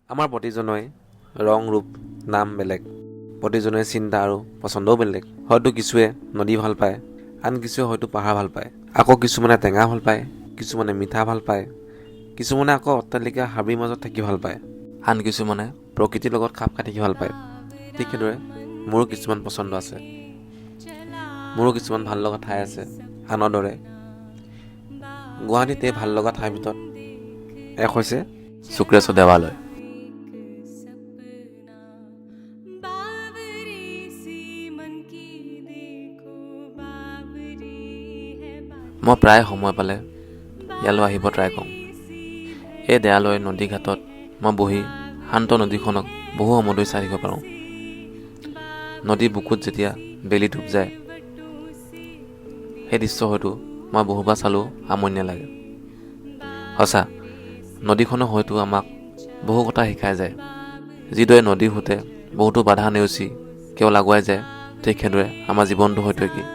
আমাৰ প্ৰতিজনৰে ৰং ৰূপ নাম বেলেগ, প্ৰতিজনৰে চিন্তা আৰু পচন্দও বেলেগ। হয়তো কিছুৱে নদী ভাল পায়, আন কিছুৱে হয়তো পাহাৰ ভাল পায়, আকৌ কিছুমানে টেঙা ভাল পায়, কিছুমানে মিঠা ভাল পায়, কিছুমানে আকৌ অট্টালিকা হাবিৰ মাজত থাকি ভাল পায়, আন কিছুমানে প্ৰকৃতিৰ লগত খাপ খাই থাকি ভাল পায়। ঠিক সেইদৰে মোৰো কিছুমান পচন্দ আছে, মোৰো কিছুমান ভাল লগা ঠাই আছে। আনৰ দৰে গুৱাহাটীত এই ভাল লগা ঠাইৰ ভিতৰত এক হৈছে শুক্ৰেশ্বৰ দেৱালয়। মই প্ৰায় সময় পালে ইয়ালৈ আহিব ট্ৰাই কৰোঁ। এই দেৱালয় নদী ঘাটত মই বহি শান্ত নদীখনক বহু সময় ধৰি চাই থাকিব পাৰোঁ। নদীৰ বুকুত যেতিয়া বেলি ডুব যায়, সেই দৃশ্য হয়তো মই বহুবাৰ চালেও আমনি নালাগে। সঁচা, নদীখনে হয়তো আমাক বহু কথা শিকাই যায়। যিদৰে নদীৰ সোঁতে বহুতো বাধা নেওচি কেৱল আগুৱাই যায়, ঠিক সেইদৰে আমাৰ জীৱনটো হয়তো একেই।